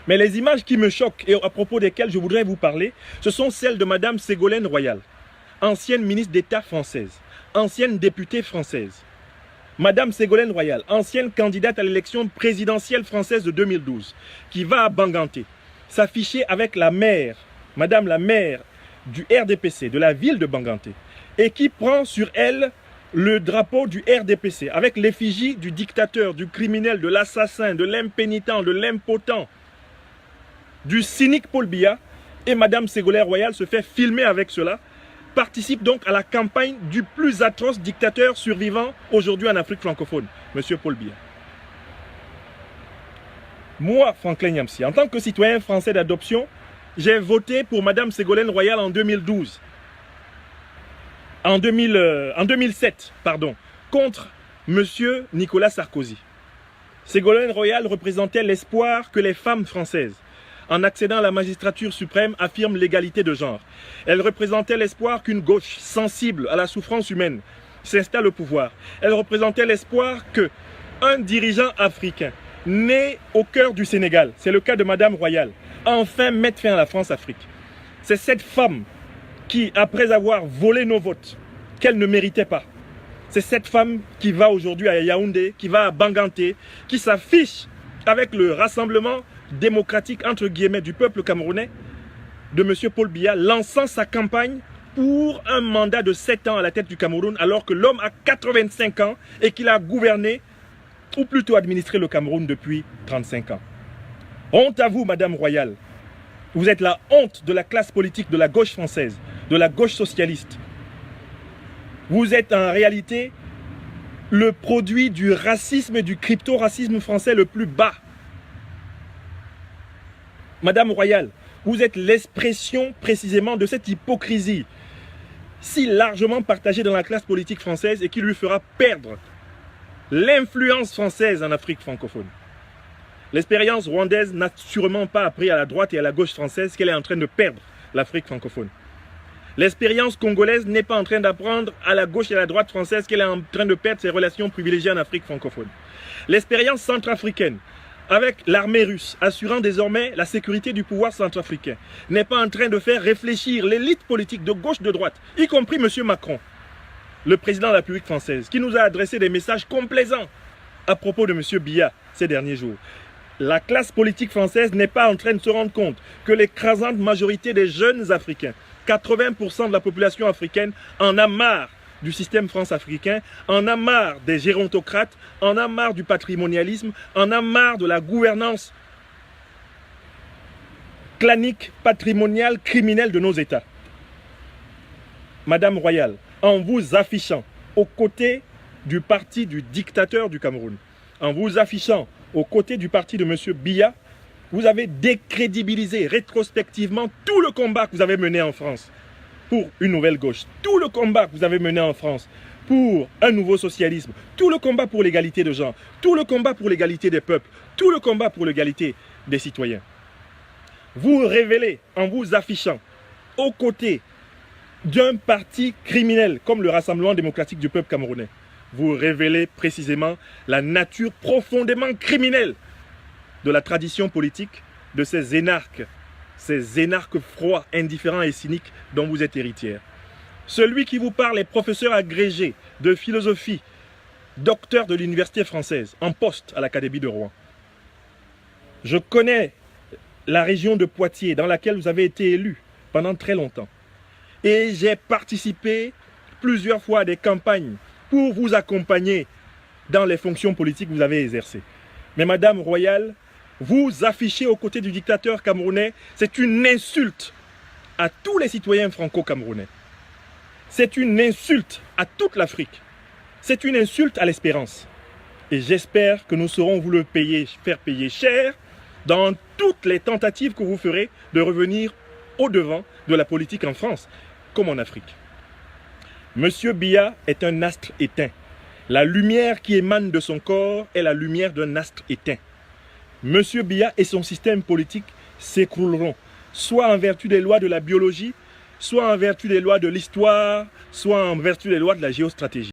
Mais les images qui me choquent et à propos desquelles je voudrais vous parler, ce sont celles de Madame Ségolène Royal, ancienne ministre d'État française, ancienne députée française. Madame Ségolène Royal, ancienne candidate à l'élection présidentielle française de 2012, qui va à Banganté, s'afficher avec la maire, Madame la maire du RDPC, de la ville de Banganté, et qui prend sur elle le drapeau du RDPC, avec l'effigie du dictateur, du criminel, de l'assassin, de l'impénitent, de l'impotent, du cynique Paul Biya, et Madame Ségolène Royal se fait filmer avec cela, participe donc à la campagne du plus atroce dictateur survivant aujourd'hui en Afrique francophone, Monsieur Paul Biya. Moi, Franklin Yamsi, en tant que citoyen français d'adoption, j'ai voté pour Madame Ségolène Royal en 2012. En 2007, contre Monsieur Nicolas Sarkozy. Ségolène Royal représentait l'espoir que les femmes françaises, en accédant à la magistrature suprême, affirment l'égalité de genre. Elle représentait l'espoir qu'une gauche sensible à la souffrance humaine s'installe au pouvoir. Elle représentait l'espoir qu'un dirigeant africain né au cœur du Sénégal, c'est le cas de Madame Royal, enfin mette fin à la France-Afrique. C'est cette femme qui, après avoir volé nos votes, qu'elle ne méritait pas, c'est cette femme qui va aujourd'hui à Yaoundé, qui va à Banganté, qui s'affiche avec le rassemblement démocratique entre guillemets du peuple camerounais, de M. Paul Biya, lançant sa campagne pour un mandat de 7 ans à la tête du Cameroun, alors que l'homme a 85 ans et qu'il a gouverné, ou plutôt administré le Cameroun depuis 35 ans. Honte à vous, Madame Royal. Vous êtes la honte de la classe politique de la gauche française, de la gauche socialiste. Vous êtes en réalité le produit du racisme et du crypto-racisme français le plus bas. Madame Royal, vous êtes l'expression précisément de cette hypocrisie si largement partagée dans la classe politique française et qui lui fera perdre l'influence française en Afrique francophone. L'expérience rwandaise n'a sûrement pas appris à la droite et à la gauche française qu'elle est en train de perdre l'Afrique francophone. L'expérience congolaise n'est pas en train d'apprendre à la gauche et à la droite française qu'elle est en train de perdre ses relations privilégiées en Afrique francophone. L'expérience centrafricaine, avec l'armée russe, assurant désormais la sécurité du pouvoir centrafricain, n'est pas en train de faire réfléchir l'élite politique de gauche, de droite, y compris M. Macron, le président de la République française, qui nous a adressé des messages complaisants à propos de M. Biya ces derniers jours. La classe politique française n'est pas en train de se rendre compte que l'écrasante majorité des jeunes Africains, 80% de la population africaine, en a marre du système france-africain, en a marre des gérontocrates, en a marre du patrimonialisme, en a marre de la gouvernance clanique, patrimoniale, criminelle de nos États. Madame Royal, en vous affichant aux côtés du parti du dictateur du Cameroun, en vous affichant aux côtés du parti de M. Biya, vous avez décrédibilisé rétrospectivement tout le combat que vous avez mené en France pour une nouvelle gauche, tout le combat que vous avez mené en France pour un nouveau socialisme, tout le combat pour l'égalité de genre, tout le combat pour l'égalité des peuples, tout le combat pour l'égalité des citoyens. Vous révélez en vous affichant aux côtés d'un parti criminel comme le Rassemblement démocratique du peuple camerounais. Vous révélez précisément la nature profondément criminelle de la tradition politique de ces énarques froids, indifférents et cyniques dont vous êtes héritière. Celui qui vous parle est professeur agrégé de philosophie, docteur de l'université française, en poste à l'Académie de Rouen. Je connais la région de Poitiers dans laquelle vous avez été élu pendant très longtemps. Et j'ai participé plusieurs fois à des campagnes pour vous accompagner dans les fonctions politiques que vous avez exercées. Mais Madame Royal, vous affichez aux côtés du dictateur camerounais, c'est une insulte à tous les citoyens franco-camerounais. C'est une insulte à toute l'Afrique. C'est une insulte à l'espérance. Et j'espère que nous saurons vous le faire payer cher dans toutes les tentatives que vous ferez de revenir au-devant de la politique en France, comme en Afrique. Monsieur Biya est un astre éteint. La lumière qui émane de son corps est la lumière d'un astre éteint. Monsieur Biya et son système politique s'écrouleront, soit en vertu des lois de la biologie, soit en vertu des lois de l'histoire, soit en vertu des lois de la géostratégie.